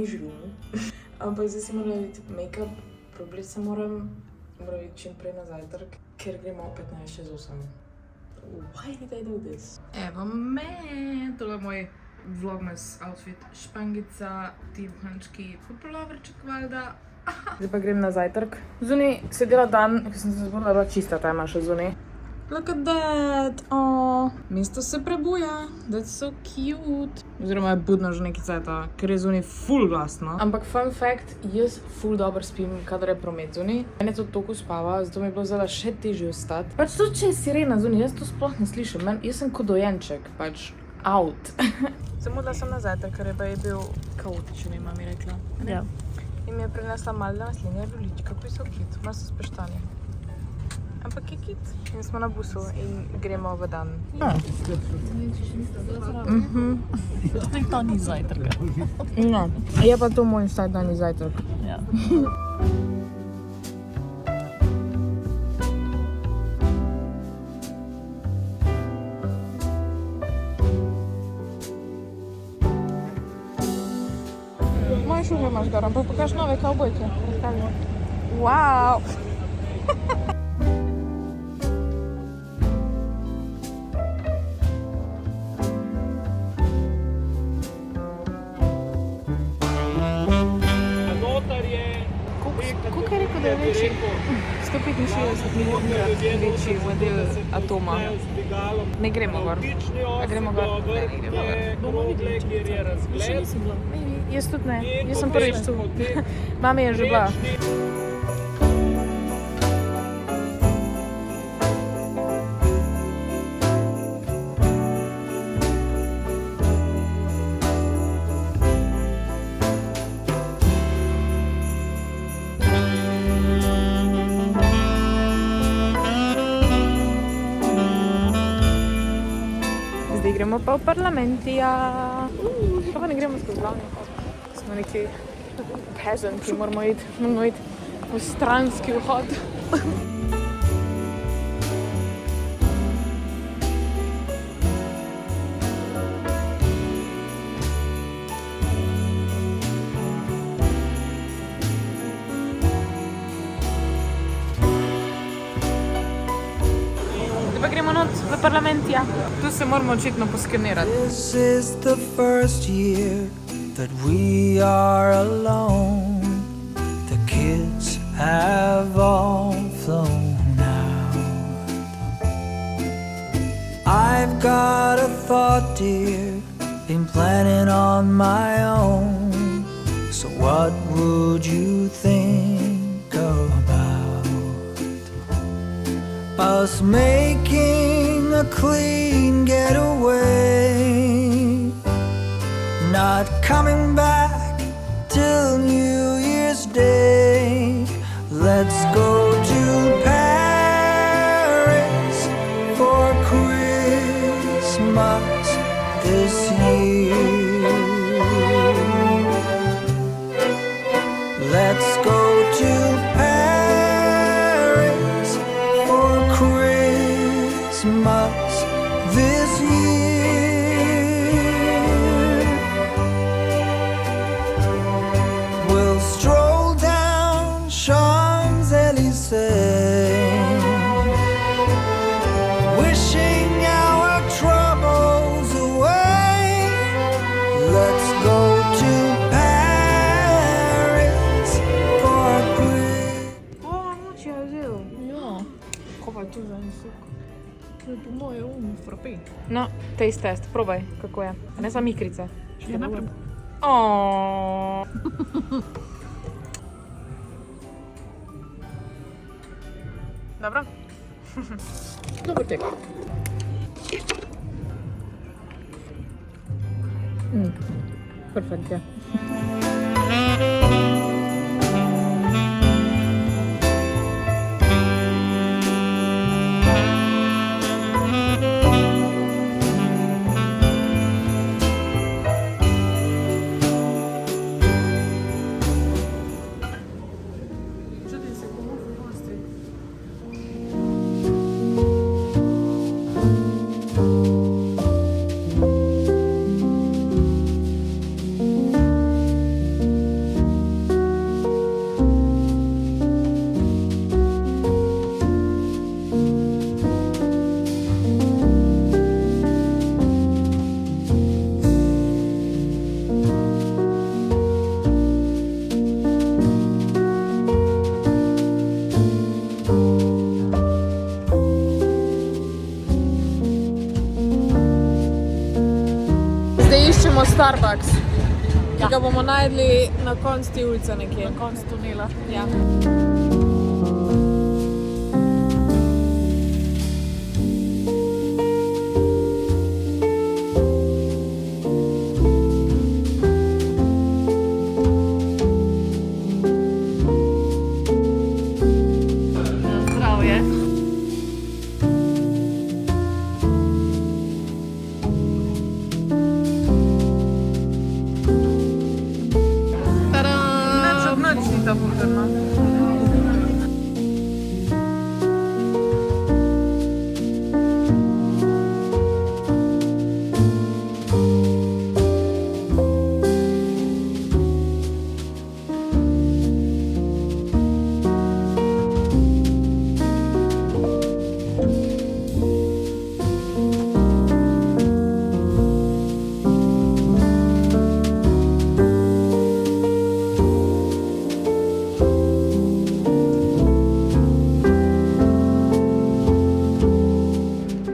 živim. Ampak zdaj si moram narediti make-up, probiti se moram iti čim prej na zajtrk, ker gremo 15:08. Why did I do this? Evo me, tole je moj vlogmas outfit, špangica, ti buhančki, polovrček valjda. Zdaj pa grem na zajtrk. Zunaj se dela dan, ko sem se zbudila, bila čista tema še zunaj. Look at that! Aww. Mesto se prebuja. That's so cute. Oziroma je budno že nekaj cajta, ker je zunaj ful glasno. Ampak fun fact, jaz ful dobro spim, kadar je promet zunaj. Mene to toliko spava, zato mi je bilo zdaj še težje vstati. Pač to, če je sirena zunaj, jaz to sploh ne slišim. Jaz sem kot dojenček, pač out. Zamudila sem na zajtrk, ker je bil kaotičen, ima mi rekla. Ja. In mi je prinesla malda maslinje lulička, ki so kit, malo so speštani. Ampak je kit. In smo na busu in gremo v dan. To ni zajtrka. No, je pa to moj vsakdanji zajtrk. Ja. Moje šuhe imaš gor, ampak pokaž nove kavbojke. Wow! Koliko je rekel, da je večji? 165 milijonkrat večji model atoma. Ne gremo gor. A gremo gor? Ne gremo gor. Bomo videli, še nisem bila. Jaz tudi ne. Jaz sem prvič tu. Mami je že bila. Zdaj gremo pa v parlamentija. Pa ne gremo skozi glavni vhod. Smo neki peasant, ki moramo iti v stranski vhod. Zdaj pa gremo not v parlamentija. Tu se moramo očitno poskenirati. This is the first year that we are alone. The kids have all flown out. I've got a thought, dear, been planning on my own. So what would you think about us making a clean getaway, not coming back till New Year's Day? Let's go to Paris for Christmas this year. Let's go to Paris for Christmas this year. We'll stroll down Champs-Élysées, wishing our troubles away. Let's go to Paris for Christmas. O, noč je vzel. Ja. Ko pa je to za en sok? To je po moje frappe. No, taste test, probaj, kako je. Ne samo mikrice. Še naprej. Oooo. Dobro? Dober tek. Perfekt, ja. Starbucks. Ki ga bomo najdli na koncu te ulice nekje. Na koncu tunela. Ja. Zdravje. Tada! Noč ni to burgerno.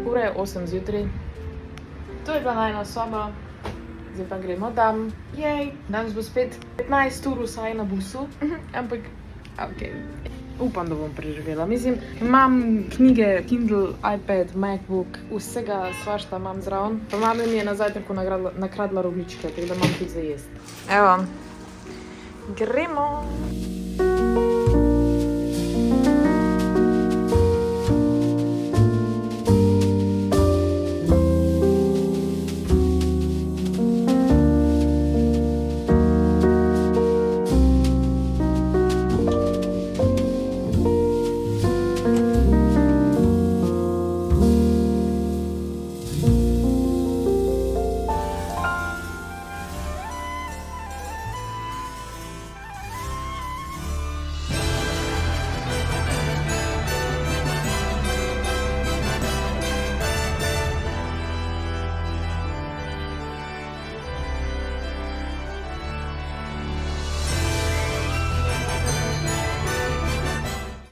Ura je 8 zjutraj. To je bila najna soba. Zdaj pa gremo tam. Jej, danes bo spet 15 ur vsaj na busu. Ampak, ok. Upam, da bom preživela. Mislim, imam knjige, Kindle, iPad, MacBook, vsega svašta imam zraven. Pa mama mi je na zajtrku nakradla rogličke, tako da imam tudi za jesti. Evo, gremo!